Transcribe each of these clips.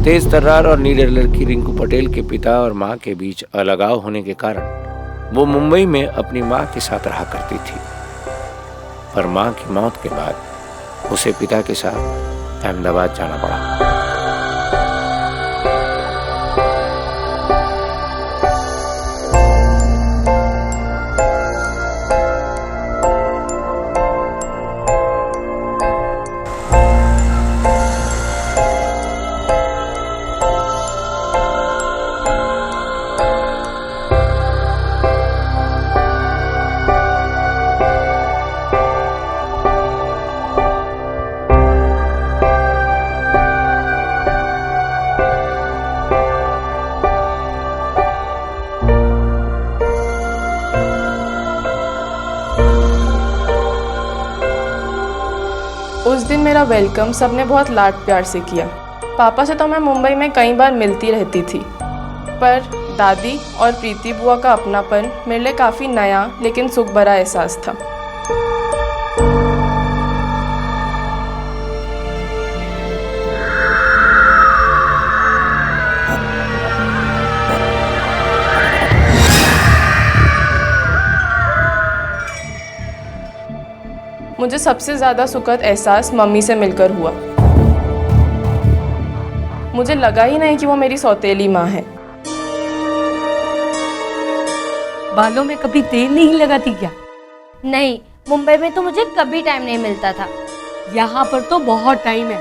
तेज तर्रार और निडर लड़की रिंकू पटेल के पिता और मां के बीच अलगाव होने के कारण वो मुंबई में अपनी मां के साथ रहा करती थी। पर मां की मौत के बाद उसे पिता के साथ अहमदाबाद जाना पड़ा। उस दिन मेरा वेलकम सबने बहुत लाड प्यार से किया। पापा से तो मैं मुंबई में कई बार मिलती रहती थी, पर दादी और प्रीति बुआ का अपनापन मेरे लिए काफ़ी नया लेकिन सुख भरा एहसास था। मुझे सबसे ज़्यादा सुखद एहसास मम्मी से मिलकर हुआ। मुझे लगा ही नहीं कि वो मेरी सौतेली माँ है। बालों में कभी तेल नहीं लगाती क्या? नहीं, मुंबई में तो मुझे कभी टाइम नहीं मिलता था। यहाँ पर तो बहुत टाइम है।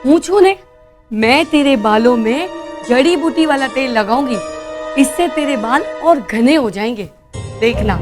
पूछो ने, मैं तेरे बालों में जड़ी बूटी वाला तेल लगाऊंगी, इससे तेरे बाल और घने हो जाएंगे, देखना।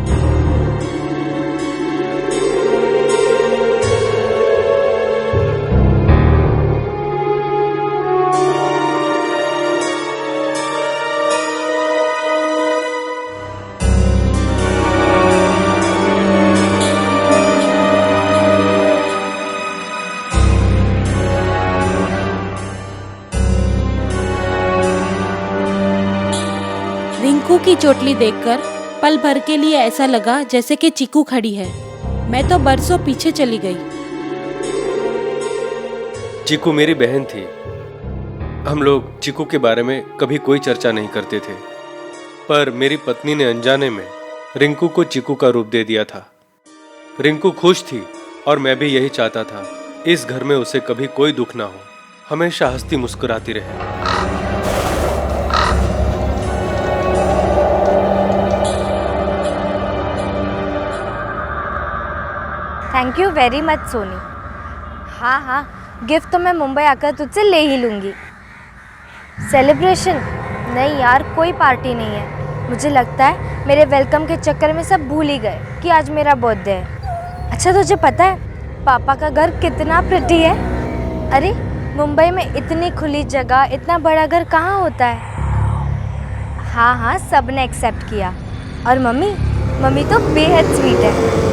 रिंकू की चोटली देखकर पल भर के लिए ऐसा लगा जैसे कि चीकू खड़ी है। मैं तो बरसों पीछे चली गई। चीकू मेरी बहन थी। हम लोग चीकू के बारे में कभी कोई चर्चा नहीं करते थे, पर मेरी पत्नी ने अनजाने में रिंकू को चीकू का रूप दे दिया था। रिंकू खुश थी और मैं भी यही चाहता था, इस घर में उसे कभी कोई दुख ना हो, हमेशा हंसती मुस्कुराती रहे। Thank you very much Soni. हाँ हाँ, गिफ्ट तो मैं मुंबई आकर तुझसे ले ही लूँगी। सेलिब्रेशन? नहीं यार, कोई पार्टी नहीं है। मुझे लगता है मेरे वेलकम के चक्कर में सब भूल ही गए कि आज मेरा बर्थडे है। अच्छा, तुझे पता है पापा का घर कितना प्रिटी है? अरे मुंबई में इतनी खुली जगह, इतना बड़ा घर कहाँ होता है। हाँ हाँ, सब ने एक्सेप्ट किया। और मम्मी तो बेहद स्वीट है।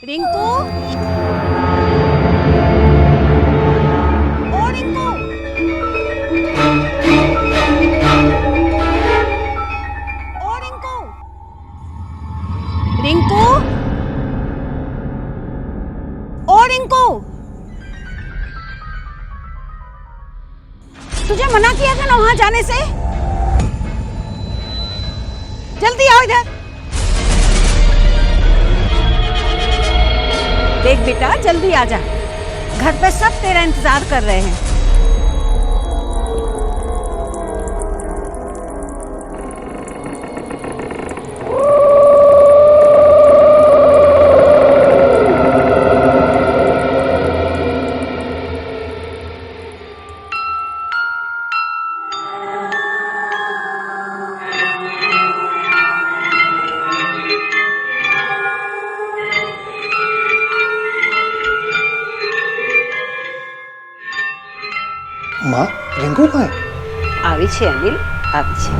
रिंकू, ओ रिंकू, ओ रिंकू, रिंकू, ओ रिंकू, तुझे मना किया था ना वहां जाने से। जल्दी आओ इधर। देख बेटा, जल्दी आ जा, घर पे सब तेरा इंतजार कर रहे हैं। माँ, रिंकू कहाँ है? આવી છે અનિલ, આવી છે।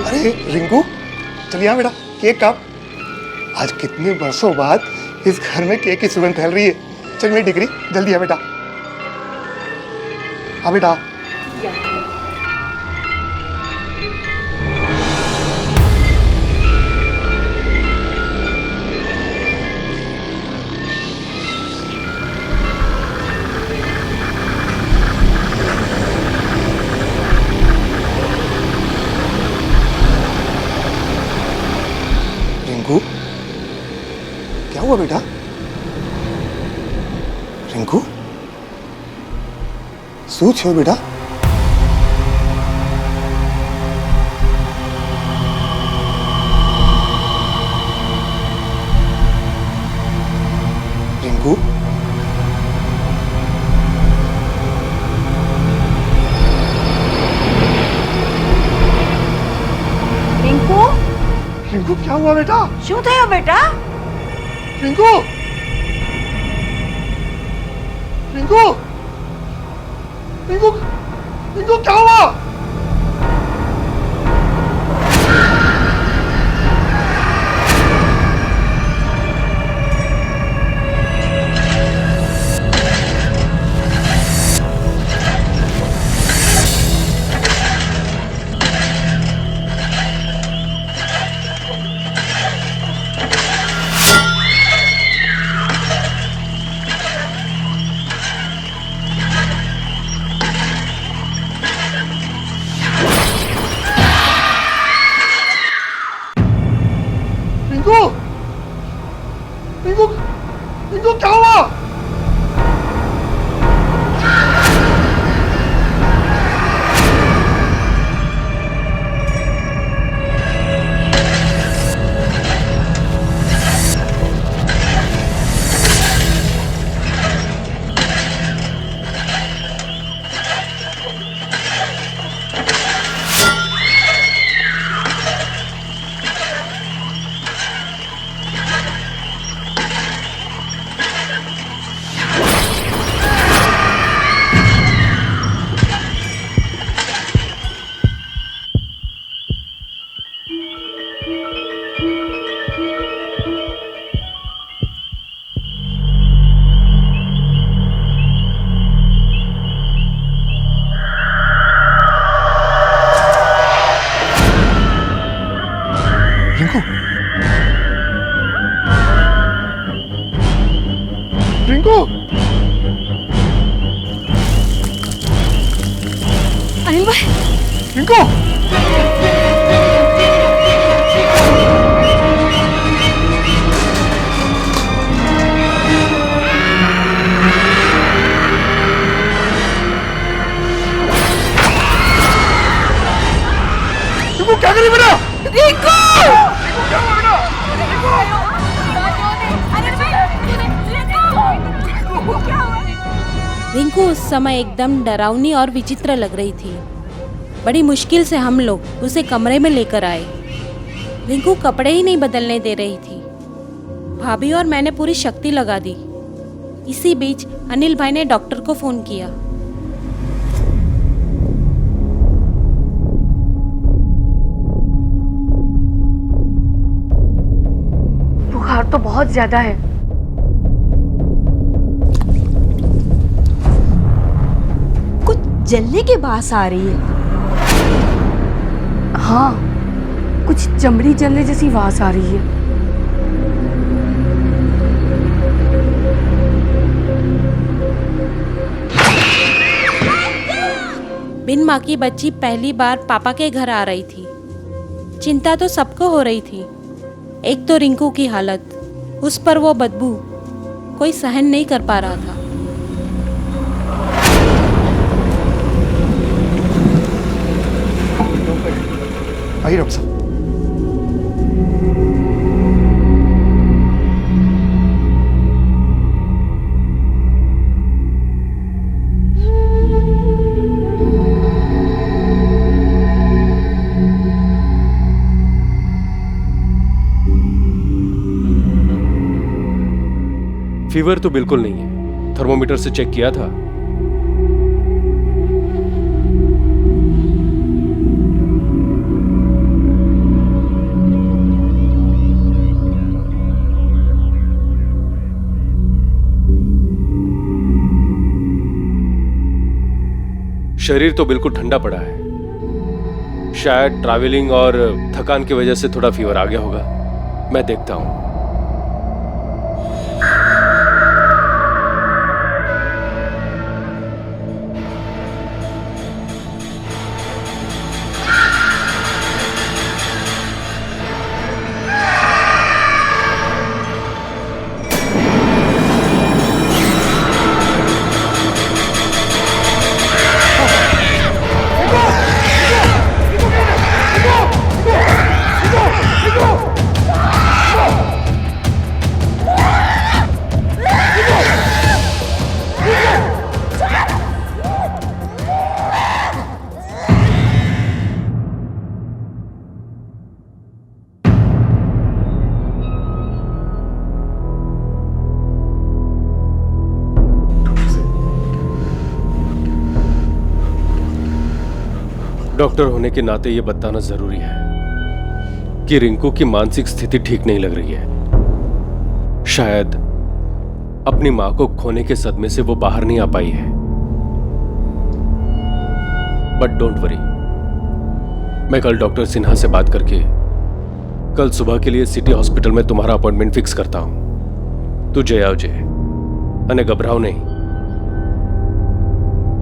अरे रिंकू, चल यहाँ बेटा, केक काट। आज कितने वर्षों बाद इस घर में केक की सुगंध फैल रही है। चल मेरी डिग्री, जल्दी आ बेटा, आ बेटा। रिंकू, क्या हुआ बेटा? रिंकू, શું થયું બેટા? रिंकू, रिंकू, रिंकू क्या हुआ बेटा? શું થયું બેટા? रिंकू, रिंकू, रिंकू, रिंकू क्या हुआ? रिंकू, रिंकू, रिंकू क्या हुआ? रिंकू, रिंकू, अनिल भाई, रिंकू, रिंकू क्या करी बेटा? रिंकू! क्या हुआ बेटा? रिंकू उस समय एकदम डरावनी और विचित्र लग रही थी। बड़ी मुश्किल से हम लोग उसे कमरे में लेकर आए। रिंकू कपड़े ही नहीं बदलने दे रही थी। भाभी और मैंने पूरी शक्ति लगा दी। इसी बीच अनिल भाई ने डॉक्टर को फोन किया। आग तो बहुत ज्यादा है। कुछ जलने की बात आ रही है। हाँ, कुछ चमड़ी जलने जैसी आवाज आ रही है। बिन माँ की बच्ची पहली बार पापा के घर आ रही थी। चिंता तो सबको हो रही थी। एक तो रिंकू की हालत, उस पर वो बदबू कोई सहन नहीं कर पा रहा था। आइए डॉक्टर साहब। फीवर तो बिल्कुल नहीं है, थर्मोमीटर से चेक किया था। शरीर तो बिल्कुल ठंडा पड़ा है। शायद ट्रैवलिंग और थकान की वजह से थोड़ा फीवर आ गया होगा। मैं देखता हूं। डॉक्टर होने के नाते यह बताना जरूरी है कि रिंकू की मानसिक स्थिति ठीक नहीं लग रही है। शायद अपनी मां को खोने के सदमे से वो बाहर नहीं आ पाई है। बट डोंट वरी, मैं कल डॉक्टर सिन्हा से बात करके कल सुबह के लिए सिटी हॉस्पिटल में तुम्हारा अपॉइंटमेंट फिक्स करता हूं। तू जय आवजे, अने घबराओ नहीं।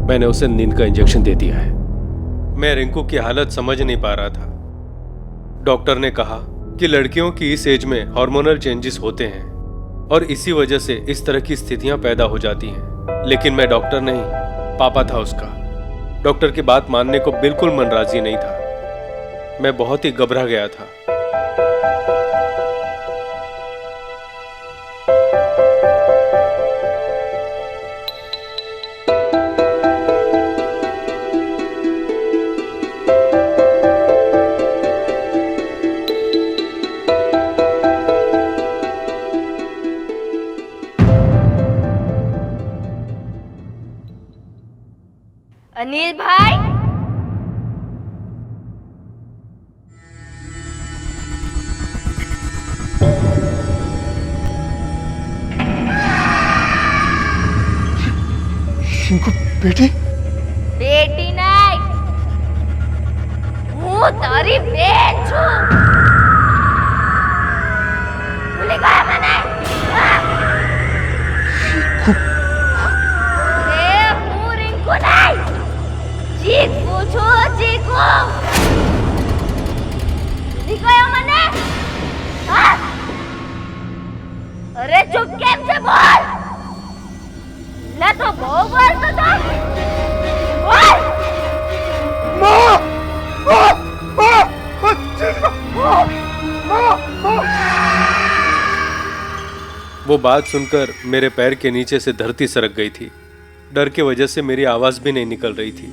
मैंने उसे नींद का इंजेक्शन दे दिया है। मैं रिंकू की हालत समझ नहीं पा रहा था। डॉक्टर ने कहा कि लड़कियों की इस एज में हार्मोनल चेंजेस होते हैं और इसी वजह से इस तरह की स्थितियां पैदा हो जाती हैं। लेकिन मैं डॉक्टर नहीं, पापा था उसका। डॉक्टर की बात मानने को बिल्कुल मन राजी नहीं था। मैं बहुत ही घबरा गया था। अनिल भाई, रिंकू बेटी, बेटी नहीं, हूँ तारी बेन छू। भूल गया मैंने। हूँ रिंकू नहीं, चीकू छू, चीकू। भूल गया मैंने। अरे चुप कैसे बोल? ना तो बहुत बोलता था। बोल। माँ, माँ, माँ, माँ, माँ। वो बात सुनकर मेरे पैर के नीचे से धरती सरक गई थी। डर की वजह से मेरी आवाज भी नहीं निकल रही थी।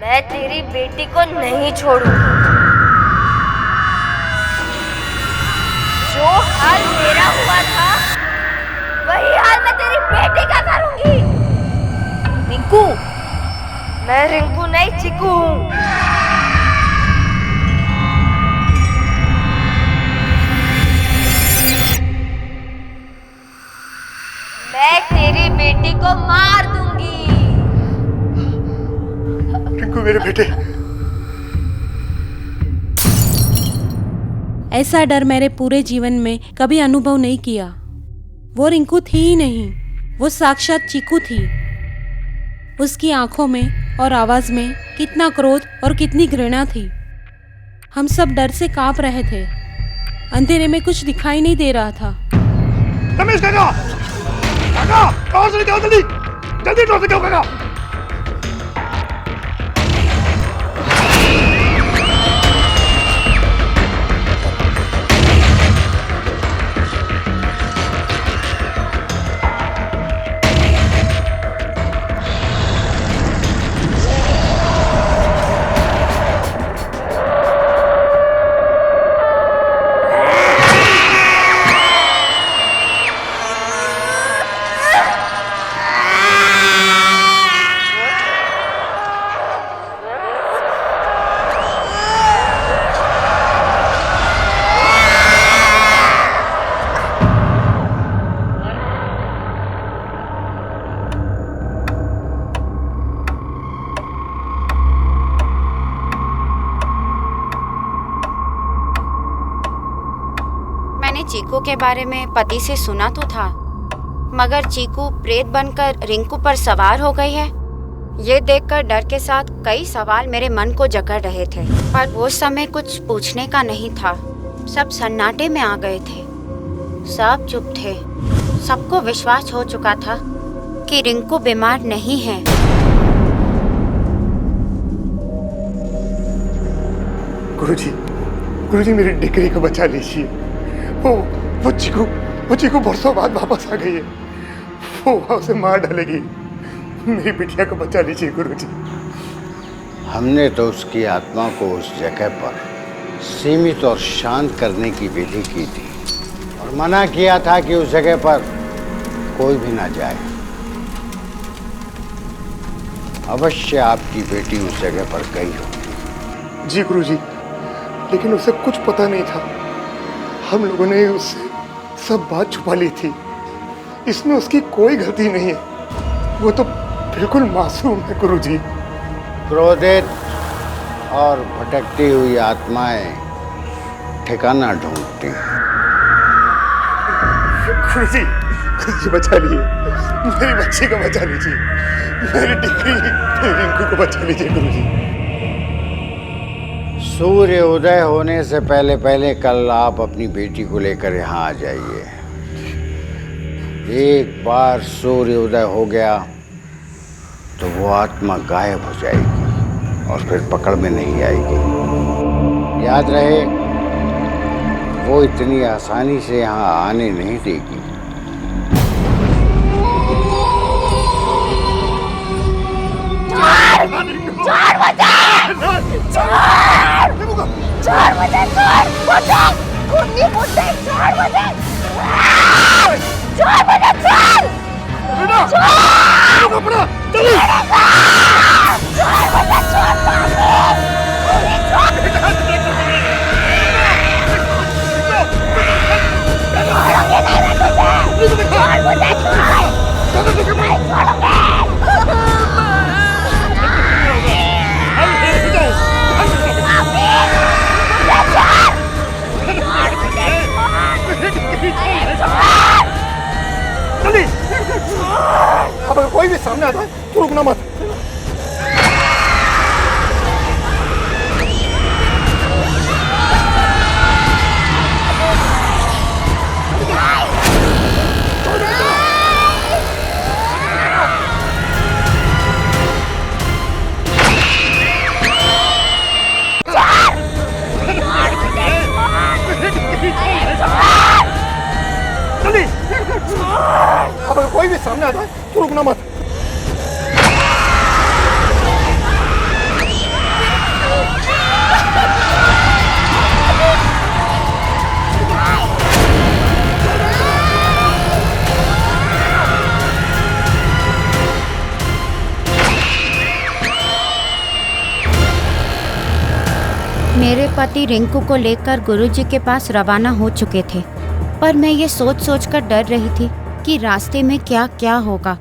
मैं तेरी बेटी को नहीं छोड़ूंगी। जो हाल मेरा हुआ था वही हाल मैं तेरी बेटी का करूंगी। रिंकू, मैं रिंकू नहीं चिकू हूँ। मैं तेरी बेटी को मार दूंगी। रिंकू मेरे बेटे। ऐसा डर मेरे पूरे जीवन में कभी अनुभव नहीं किया। वो रिंकू थी ही नहीं, वो साक्षात चीकू थी। उसकी आंखों में और आवाज में कितना क्रोध और कितनी घृणा थी। हम सब डर से कांप रहे थे। अंधेरे में कुछ दिखाई नहीं दे रहा था। रमेश काका, काका, डोर से निकलो जल्दी, जल्दी डोर से निकलो काका। चीकू के बारे में पति से सुना तो था, मगर चीकू प्रेत बनकर रिंकू पर सवार हो गई है, ये देखकर डर के साथ कई सवाल मेरे मन को जकड़ रहे थे। पर वो समय कुछ पूछने का नहीं था। सब सन्नाटे में आ गए थे, सब चुप थे। सबको विश्वास हो चुका था कि रिंकू बीमार नहीं है। गुरुजी मेरी डिग्री को बचा लीजिए। वो चीकू बरसों बाद वापस आ गई है। वो उसे मार डालेगी। मेरी बिटिया को बचा लीजिए गुरुजी। हमने तो उसकी आत्मा को उस जगह पर सीमित और शांत करने की विधि की थी और मना किया था कि उस जगह पर कोई भी ना जाए। अवश्य आपकी बेटी उस जगह पर गई होगी। जी गुरुजी, लेकिन उसे कुछ पता नहीं था। हम लोगों ने उससे सब बात छुपा ली थी। इसमें उसकी कोई गलती नहीं है। वो तो बिल्कुल मासूम है गुरुजी। क्रोधित और भटकती हुई आत्माएं ठिकाना ढूंढती हैं। गुरुजी बचा लिए, मेरी बच्ची को बचा लीजिए। मेरी डिग्री रिंकू को बचा लीजिए गुरुजी। सूर्य उदय होने से पहले पहले कल आप अपनी बेटी को लेकर यहाँ आ जाइए। एक बार सूर्य उदय हो गया तो वो आत्मा गायब हो जाएगी और फिर पकड़ में नहीं आएगी। याद रहे, वो इतनी आसानी से यहाँ आने नहीं देगी। अब अगर कोई भी सामने आता है तो रुकना मत। जल्दी, अब अगर कोई भी सामने आता है तो रुकना मत। याद रहे, वो इतनी आसानी से यहाँ आने नहीं देगी। जल्दी, अब अगर कोई भी सामने आता है तो रुकना मत। जल्दी, अब अगर कोई भी सामने आता है तो रुकना मत। जल्दी, जल्दी, जल्दी, जल्दी, जल्दी, जल्दी, जल्दी, जल्दी, जल्दी, जल्दी, जल्दी, जल्दी, जल्दी, जल्दी, मेरे पति रिंकू को लेकर गुरुजी के पास रवाना हो चुके थे, पर मैं ये सोच सोच कर डर रही थी कि रास्ते में क्या क्या होगा।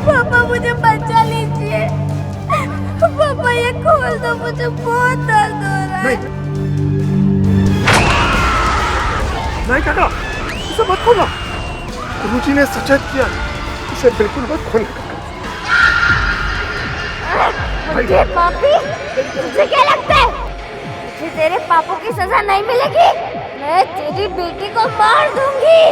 पापा मुझे बचा लीजिए। पापा ये खोल दो, मुझे बहुत दर्द हो रहा है। नहीं काका, इसे मत खोलना। गुरुजी ने सचेत किया, इसे बिल्कुल मत खोलना। मुझे पापी, तुझे क्या लगता है मुझे तेरे पापों की सजा नहीं मिलेगी? मैं तेरी बेटी को मार दूंगी।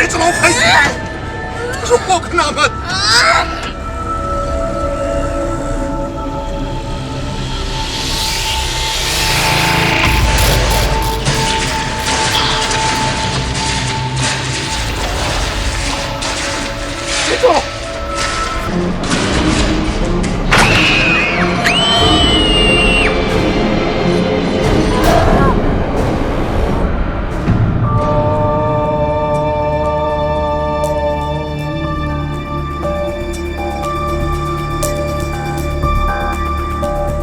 चलाओ भाई, रोकना मत।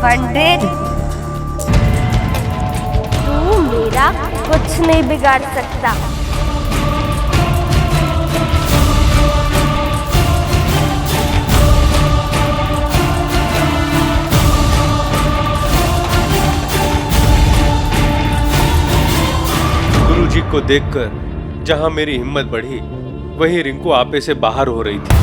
पंडित, तू मेरा कुछ नहीं बिगाड़ सकता। गुरुजी को देखकर जहां मेरी हिम्मत बढ़ी, वहीं रिंकू आपे से बाहर हो रही थी।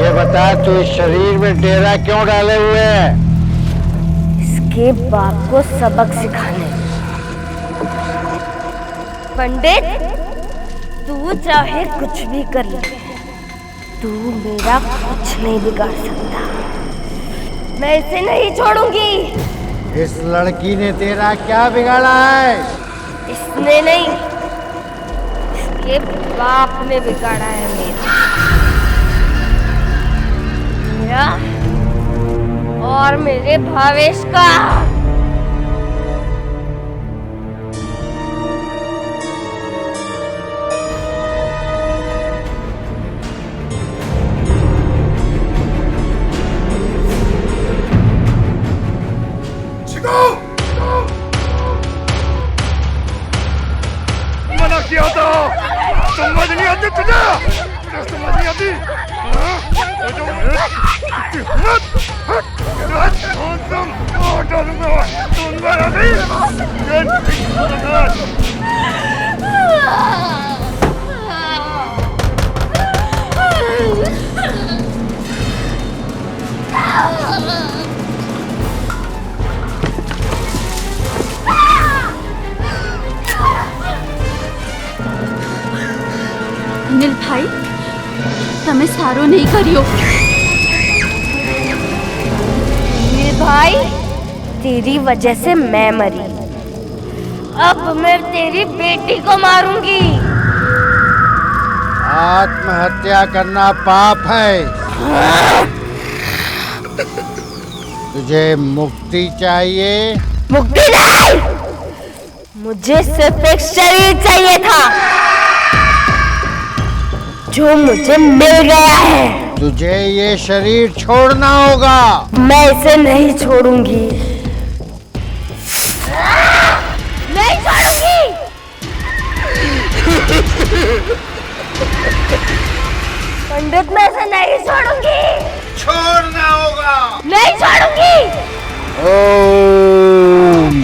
बता, तू इस शरीर में डेरा क्यों डाले हुए है? इसके बाप को सबक सिखाने। पंडित, तू चाहे कुछ भी कर ले, तू मेरा कुछ नहीं बिगाड़ सकता। मैं इसे नहीं छोड़ूंगी। इस लड़की ने तेरा क्या बिगाड़ा है? इसने नहीं, इसके बाप ने बिगाड़ा है मेरा और मेरे भावेश का। मना किया था, समझ नहीं आती तुझे, समझ नहीं आती। अनिल भाई, तमे सारो नहीं करियो। भाई, तेरी वजह से मैं मरी, अब मैं तेरी बेटी को मारूंगी। आत्महत्या करना पाप है। तुझे मुक्ति चाहिए? मुक्ति नहीं, मुझे सिर्फ एक शरीर चाहिए था जो मुझे मिल गया है। तुझे ये शरीर छोड़ना होगा। मैं इसे नहीं छोड़ूंगी, नहीं छोड़ूंगी। पंडित, मैं इसे नहीं छोड़ूंगी। छोड़ना होगा। नहीं छोड़ूंगी। ओम।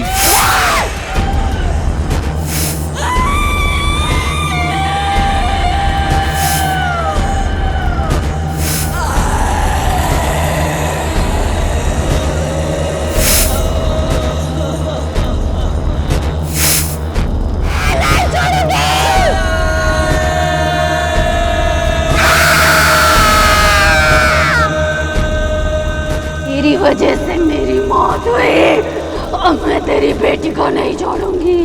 तेरी वजह से मेरी मौत हुई, अब मैं तेरी बेटी को नहीं छोड़ूंगी।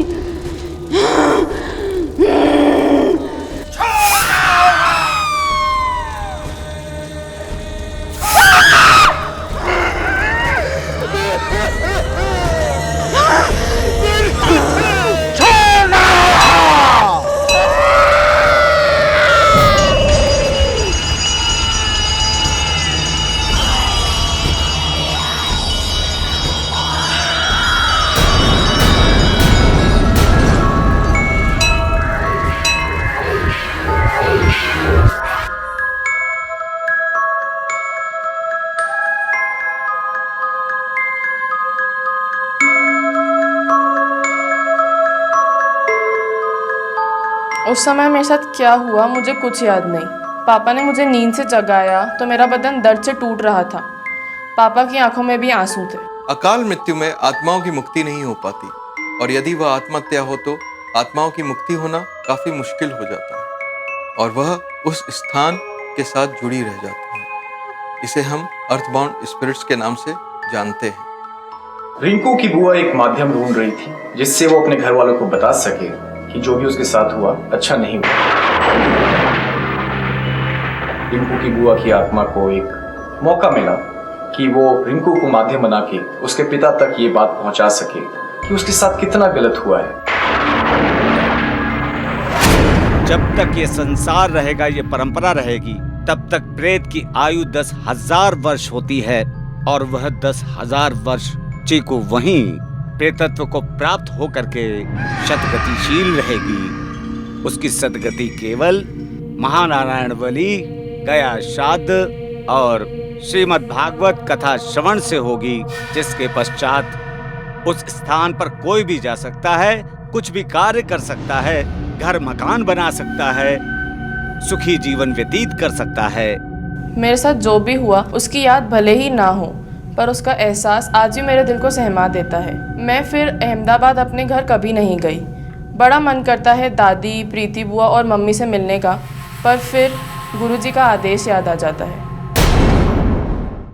उस समय मेरे साथ क्या हुआ मुझे कुछ याद नहीं। पापा ने मुझे नींद से जगाया तो मेरा बदन दर्द से टूट रहा था। पापा की आंखों में भी आंसू थे। अकाल मृत्यु में आत्माओं की मुक्ति नहीं हो पाती, और यदि वह आत्महत्या हो तो आत्माओं की मुक्ति होना काफी मुश्किल हो जाता है और वह उस स्थान के साथ जुड़ी रह जाती है। इसे हम अर्थबाउंड स्पिरिट्स के नाम से जानते हैं। रिंकू की बुआ एक माध्यम ढूंढ रही थी जिससे वो अपने घर वालों को बता सके कि जो भी उसके साथ हुआ अच्छा नहीं हुआ। रिंकू की बुआ की आत्मा को एक मौका मिला कि वो रिंकू को माध्यम बना के उसके पिता तक ये बात पहुंचा सके कि उसके साथ कितना गलत हुआ है। जब तक ये संसार रहेगा, ये परंपरा रहेगी, तब तक प्रेत की आयु 10,000 वर्ष होती है और वह 10,000 वर्ष चीकू वहीं प्रेतत्व को प्राप्त होकर के शतगतिशील रहेगी। उसकी सदगति केवल महानारायण बलि, गया श्राद्ध और श्रीमद् भागवत कथा श्रवण से होगी, जिसके पश्चात उस स्थान पर कोई भी जा सकता है, कुछ भी कार्य कर सकता है, घर मकान बना सकता है, सुखी जीवन व्यतीत कर सकता है। मेरे साथ जो भी हुआ उसकी याद भले ही ना हो, पर उसका एहसास आज भी मेरे दिल को सहमा देता है। मैं फिर अहमदाबाद अपने घर कभी नहीं गई। बड़ा मन करता है दादी, प्रीति बुआ और मम्मी से मिलने का, पर फिर गुरुजी का आदेश याद आ जाता है।